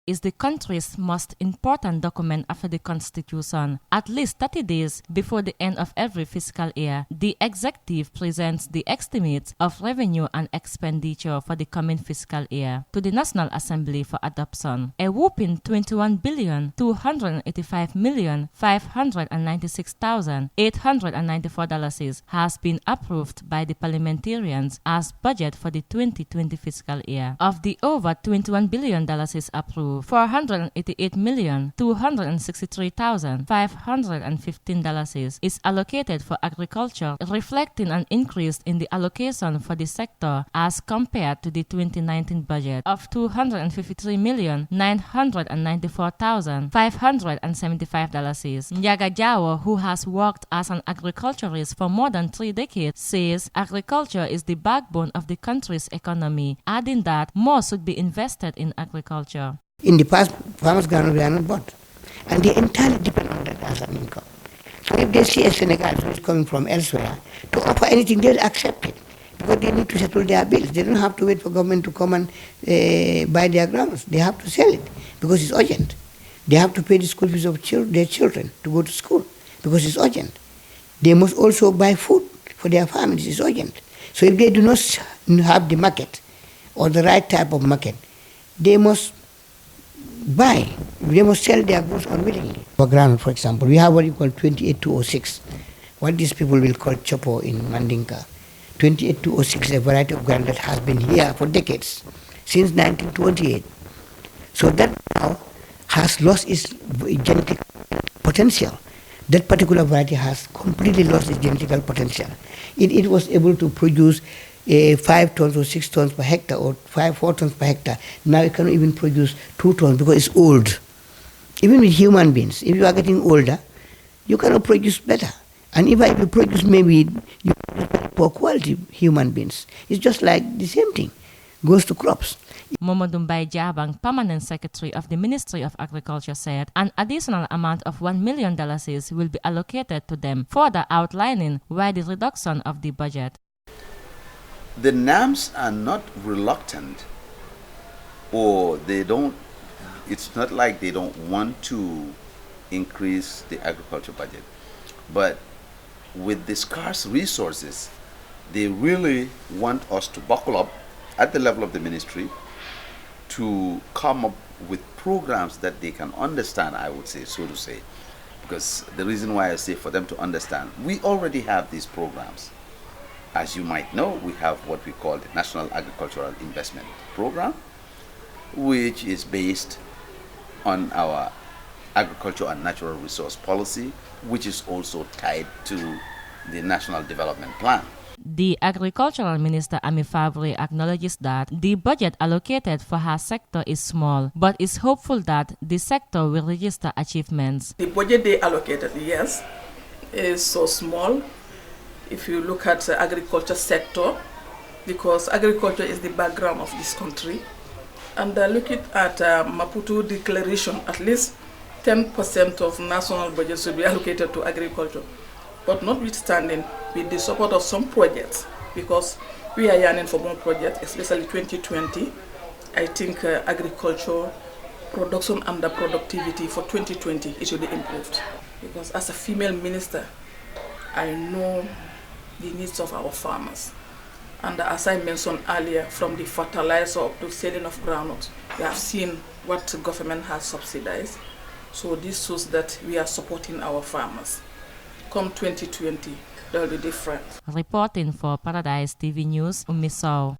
is the country's most important document after the Constitution. At least 30 days before the end of every fiscal year, the executive presents the estimates of revenue and expenditure for the coming fiscal year to the National Assembly for adoption. A whopping $21,285,596,894 has been approved by the parliamentarians as budget for the 2020 fiscal year. Of the over $21 billion approved, $488,263,515 is allocated for agriculture, reflecting an increase in the allocation for the sector as compared to the 2019 budget of $253,994,575. Nyaga Jawo, who has worked as an agriculturist for more than 3 decades, says agriculture is the backbone of the country's economy, adding that more should be invested in agriculture. In the past, farmers' ground were not bought, and they entirely depend on that as an income. So if they see a Senegal who is coming from elsewhere to offer anything, they'll accept it because they need to settle their bills. They don't have to wait for government to come and buy their grounds. They have to sell it because it's urgent. They have to pay the school fees of their children to go to school because it's urgent. They must also buy food for their families. It's urgent. So if they do not have the market or the right type of market, they must buy. They must sell their goods unwillingly. For ground, for example, we have what you call 28206, what these people will call chopo in Mandinka. 28206 is a variety of ground that has been here for decades, since 1928. So that now has lost its genetic potential. That particular variety has completely lost its genetical potential. It was able to produce 5 tons or 6 tons per hectare or 4 tons per hectare. Now it cannot even produce 2 tons because it's old. Even with human beings, if you are getting older, you cannot produce better. And if you produce, maybe you produce poor quality human beings. It's just like the same thing goes to crops. Momodou Mbaye Jabang, Permanent Secretary of the Ministry of Agriculture, said an additional amount of $1 million will be allocated to them, further outlining why the reduction of the budget. The NAMs are not reluctant, or they don't, it's not like they don't want to increase the agriculture budget, but with the scarce resources, they really want us to buckle up at the level of the ministry to come up with programs that they can understand, I would say, so to say. Because the reason why I say for them to understand, we already have these programs. As you might know, we have what we call the National Agricultural Investment Program, which is based on our agriculture and natural resource policy, which is also tied to the National Development Plan. The Agricultural Minister, Oumie Sowe, acknowledges that the budget allocated for her sector is small, but is hopeful that the sector will register achievements. The budget they allocated, yes, is so small. If you look at the agriculture sector, because agriculture is the background of this country, and looking at Maputo Declaration, at least 10% of national budget should be allocated to agriculture. But notwithstanding, with the support of some projects, because we are yearning for more projects, especially 2020, I think agriculture, production and the productivity for 2020, it should be improved. Because as a female minister, I know the needs of our farmers. And as I mentioned earlier, from the fertilizer up to selling of groundnut, we have seen what the government has subsidized. So this shows that we are supporting our farmers. Come 2020, there will be different. Reporting for Paradise TV News, Oumie Sowe.